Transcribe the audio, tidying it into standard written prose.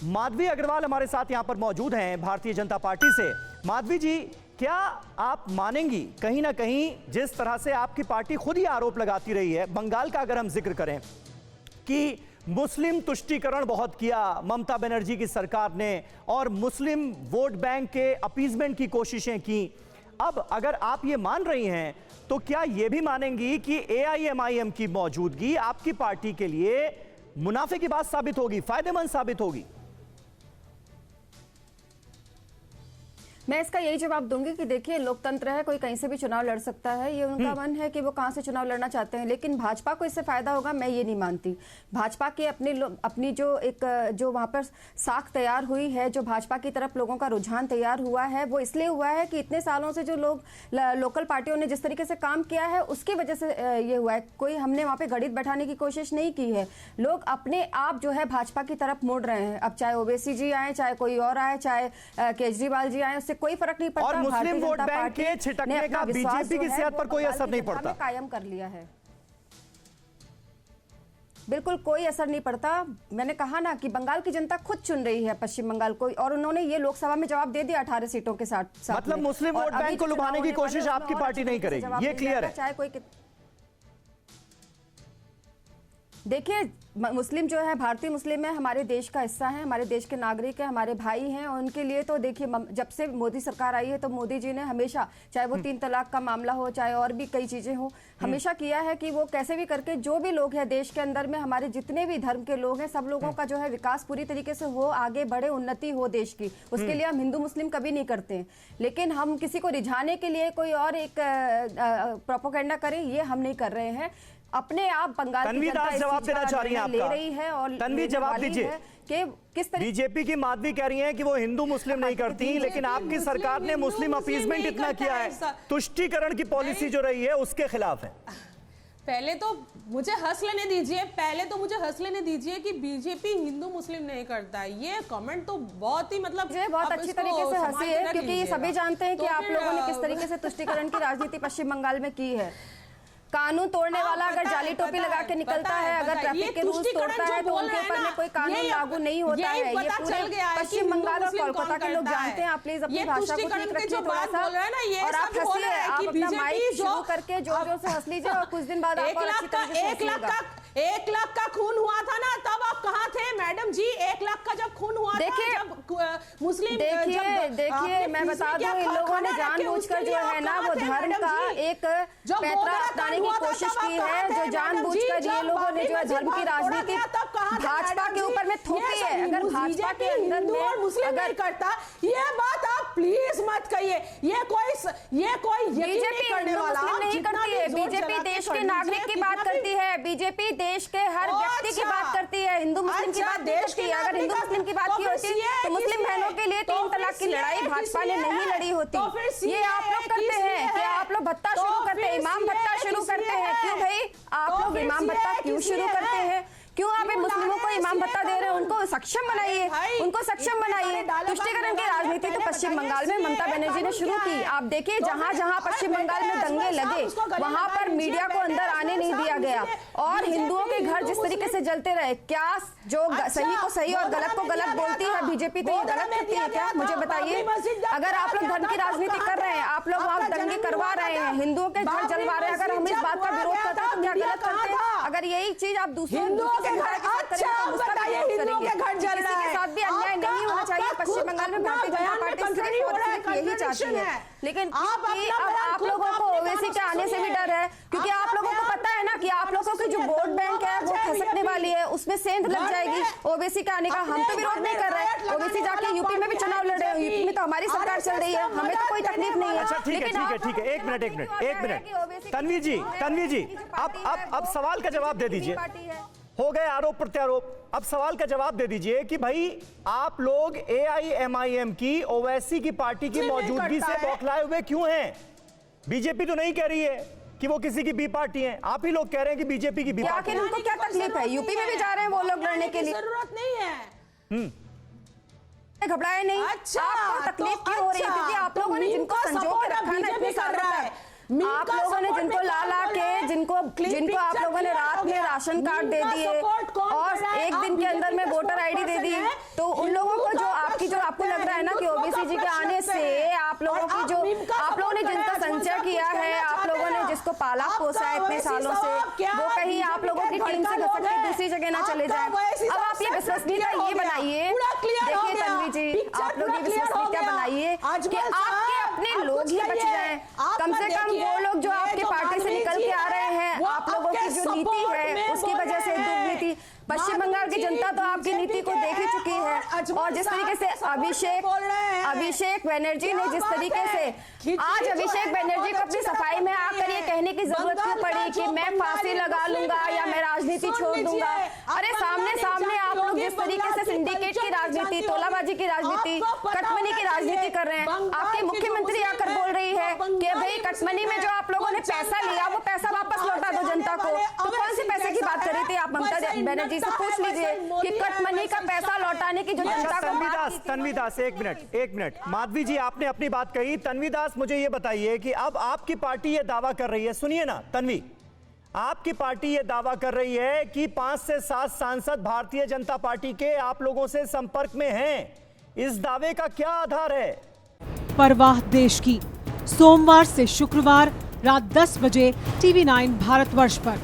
माधवी अग्रवाल हमारे साथ यहां पर मौजूद हैं भारतीय जनता पार्टी से। माधवी जी, क्या आप मानेंगी कहीं ना कहीं जिस तरह से आपकी पार्टी खुद ही आरोप लगाती रही है, बंगाल का अगर हम जिक्र करें कि मुस्लिम तुष्टीकरण बहुत किया ममता बनर्जी की सरकार ने और मुस्लिम वोट बैंक के अपीजमेंट की कोशिशें की, अब अगर आप ये मान रही हैं तो क्या ये भी मानेंगी कि AIMIM की मौजूदगी आपकी पार्टी के लिए मुनाफे की बात साबित होगी, फायदेमंद साबित होगी? मैं इसका यही जवाब दूंगी कि देखिए, लोकतंत्र है, कोई कहीं से भी चुनाव लड़ सकता है, ये उनका मन है कि वो कहां से चुनाव लड़ना चाहते हैं, लेकिन भाजपा को इससे फायदा होगा मैं ये नहीं मानती। भाजपा की अपनी जो वहां पर साख तैयार हुई है, जो भाजपा की तरफ लोगों का रुझान तैयार हुआ है, वो इसलिए हुआ है कि इतने सालों से जो लोग लोकल पार्टियों ने जिस तरीके से काम किया है उसकी वजह से ये हुआ है। कोई हमने वहां पे गणित बैठाने की कोशिश नहीं की है, लोग अपने आप जो है भाजपा की तरफ मुड़ रहे हैं। अब चाहे ओवैसी जी आए, चाहे कोई और आए, चाहे केजरीवाल जी आए, उससे कोई फर्क नहीं पड़ता। और मुस्लिम वोट बैंक के छिटकने का बीजेपी की सेहत पर कोई असर नहीं पड़ता, कायम कर लिया है, बिल्कुल कोई असर नहीं पड़ता। मैंने कहा ना कि बंगाल की जनता खुद चुन रही है पश्चिम बंगाल को, और उन्होंने ये लोकसभा में जवाब दे दिया 18 सीटों के साथ। मतलब मुस्लिम वोट बैंक को लुभाने की कोशिश आपकी पार्टी नहीं करेगी, ये क्लियर है। चाहे कोई देखिए, मुस्लिम जो है, भारतीय मुस्लिम है, हमारे देश का हिस्सा है, हमारे देश के नागरिक है, हमारे भाई हैं, और उनके लिए तो देखिए जब से मोदी सरकार आई है तो मोदी जी ने हमेशा, चाहे वो 3 तलाक का मामला हो, चाहे और भी कई चीजें हो, हमेशा किया है कि वो कैसे भी करके जो भी लोग हैं देश के अंदर में, हमारे जितने भी धर्म के लोग हैं, सब लोगों का जो है विकास पूरी तरीके से हो, आगे बढ़े, उन्नति हो देश की। उसके लिए हम हिंदू मुस्लिम कभी नहीं करते, लेकिन हम किसी को रिझाने के लिए कोई और एक प्रोपेगेंडा करें, ये हम नहीं कर रहे हैं। अपने आप बंगाल की जनता जवाब देना चाह रही हैं आपका, ले रही है, और तन्वी जवाब दीजिए कि किस तरह बीजेपी की माधवी कह रही हैं कि वो हिंदू मुस्लिम नहीं करती, लेकिन आपकी सरकार ने मुस्लिम अपीजमेंट इतना किया है, तुष्टीकरण की पॉलिसी जो रही है उसके खिलाफ है। पहले तो मुझे हंस लेने दीजिए कि बीजेपी हिंदू मुस्लिम नहीं करता। ये कमेंट तो बहुत ही मतलब बहुत अच्छी तरीके से हंसी है, क्योंकि सभी जानते हैं कि आप लोगों ने किस तरीके से तुष्टीकरण की राजनीति पश्चिम बंगाल में की है। कानून तोड़ने वाला अगर जाली टोपी लगा के निकलता है, अगर ट्रैफिक के रूल्स तोड़ता है, तो उनके ऊपर में कोई कानून लागू नहीं होता है। ये पूरे पश्चिम बंगाल और कोलकाता के लोग जानते हैं। आप प्लीज अपनी भाषा को ठीक रखिए थोड़ा सा, और आप हंसिए, आप अपना माइक शुरू करके जोर जोर से हंस लीजिए, और कुछ दिन बाद आप और अच्छी तरीके से हंसिएगा। 1 लाख का खून हुआ था ना, तब आप कहाँ थे मैडम जी? 1 लाख का जब खून हुआ था, जब मुस्लिम, देखिए मैं बता दूं, इन लोगों ने जानबूझकर जो है ना वो धर्म का एक पैंतरा अपनाने की कोशिश की है, जो जानबूझकर ये लोगों ने जो है धर्म की राजनीति भाजपा के ऊपर में थोपी है। अगर भाजपा के अंदर में मुस्लिम नहीं करता, ये बात आप प्लीज मत कहिए। ये कोई बीजेपी मुस्लिम नहीं करती है, बीजेपी देश के नागरिक की बात करती है, बीजेपी देश के हर व्यक्ति की बात करती है, हिंदू मुस्लिम की बात नहीं करती है। अगर हिंदू मुस्लिम की बात की होती तो मुस्लिम बहनों के लिए 3 तलाक की लड़ाई भाजपा ने नहीं लड़ी होती। ये आप लोग करते हैं कि आप लोग भत्ता शुरू करते हैं, इमाम भत्ता शुरू करते हैं। क्यों भाई आप लोग इमाम भत्ता क्यों शुरू करते हैं? क्यों आप इन मुस्लिमों को इमाम भत्ता दे रहे हैं? उनको सक्षम बनाइए, उनको सक्षम बनाइए। तुष्टीकरण की राजनीति तो पश्चिम बंगाल में ममता बनर्जी ने शुरू की। आप देखिए, जहां जहां पश्चिम बंगाल में दंगे लगे वहां पर मीडिया को अंदर आने नहीं दिया गया, और हिंदुओं के घर जिस तरीके से जलते रहे। क्या जो सही को सही और गलत को गलत बोलती है बीजेपी, तो ये गलत करती है क्या? मुझे बताइए। अगर आप लोग धर्म की राजनीति कर रहे हैं, आप लोग वहां दंगे करवा रहे हैं, हिंदुओं के घर जलवा रहे हैं, अगर हम इस बात का विरोध करते हैं तो क्या गलत करते हैं? अगर यही चीज आप दूसरे के साथ भी अन्याय नहीं होना चाहिए। पश्चिम बंगाल में भारतीय जनता पार्टी सिर्फ और सिर्फ यही चाहती है, लेकिन आप लोगों को ओवैसी के आने से भी डर है, क्योंकि आप लोगों को पता है ना कि आप लोगों की जो वोट बैंक है वो खसकने वाली है, उसमें सेंध लग जाएगी ओवैसी के आने का। हम तो विरोध नहीं कर रहे, ओवैसी जाके यूपी में भी चुनाव लड़ रहे हैं, यूपी में तो हमारी सरकार चल रही है, हमें तो कोई तकलीफ नहीं है। अच्छा ठीक है, एक मिनट तन्वी जी, अब सवाल का जवाब दे दीजिए। हो गए आरोप प्रत्यारोप, अब सवाल का जवाब दे दीजिए कि भाई आप लोग AIMIM की, ओवैसी की पार्टी की मौजूदगी से बौखलाए हुए क्यों हैं? बीजेपी तो नहीं कह रही है कि वो किसी की बी पार्टी है, आप ही लोग कह रहे हैं कि बीजेपी की बी पार्टी है। उनको क्या तकलीफ है? यूपी में भी जा रहे हैं वो लोग लड़ने के लिए, जरूरत नहीं है, घबराए नहीं। आपको तकलीफ क्यों हो रही है? क्योंकि आप लोगों ने जिनको संजो के रखा है, इतनी कर रहा है, आप लोगों ने जिनको ला के जिनको आप लोगों ने रात में राशन कार्ड दे दिए और एक दिन के अंदर में वोटर ID दे दी, तो उन लग रहा है ना कि ओबीसी जी के आने से आप लोगों की जो आप लोगों ने जिनका संचय किया है, आप लोगों ने जिसको पाला पोसा है इतने सालों से, वो कहीं आप लोगों की टीम से घसक के दूसरी जगह ना चले जाए। अब आप ये विश्वसनीयता ये बनाइए, देखिए तन्वी जी, आप लोग ये विश्वसनीयता बनाइए कि आपके अपने लोग ही बच जाए। कम से कम वो लोग जो आपके पार्टी से निकल के आ रहे हैं, आप लोगों की जो नीति है उसकी वजह से दुर्नीति, पश्चिम बंगाल की जनता तो आपकी नीति को देख ही चुकी है। और जिस तरीके से अभिषेक बनर्जी ने जिस तरीके से आज अभिषेक बनर्जी को अपनी सफाई में आकर ये कहने की जरूरत क्यों पड़ी कि मैं फांसी लगा लूंगा या मैं राजनीति छोड़ दूंगा। अरे सामने आप लोग जिस तरीके से सिंडिकेट की राजनीति, तोलाबाजी की राजनीति, कटमनी की राजनीति कर रहे हैं, आपकी मुख्यमंत्री आकर बोल रही है कि भाई कटमनी में जो आप लोगों ने पैसा लिया वो पैसा वापस लौटा दो जनता को। तो कौन से पैसे की बात कर रही थी आप? ममता बनर्जी से पूछ लीजिए कि कटमनी का पैसा लौटाने की जो जनता को। तन्वी दास एक मिनट। माधवी जी आपने अपनी बात कही, तन्वी दास मुझे ये बताइए कि अब आपकी पार्टी ये दावा कर रही है, सुनिए ना तन्वी, आपकी पार्टी ये दावा कर रही है कि 5 से 7 सांसद भारतीय जनता पार्टी के आप लोगों से संपर्क में हैं। इस दावे का क्या आधार है? परवाह देश की, सोमवार से शुक्रवार रात 10 बजे TV9 भारतवर्ष पर।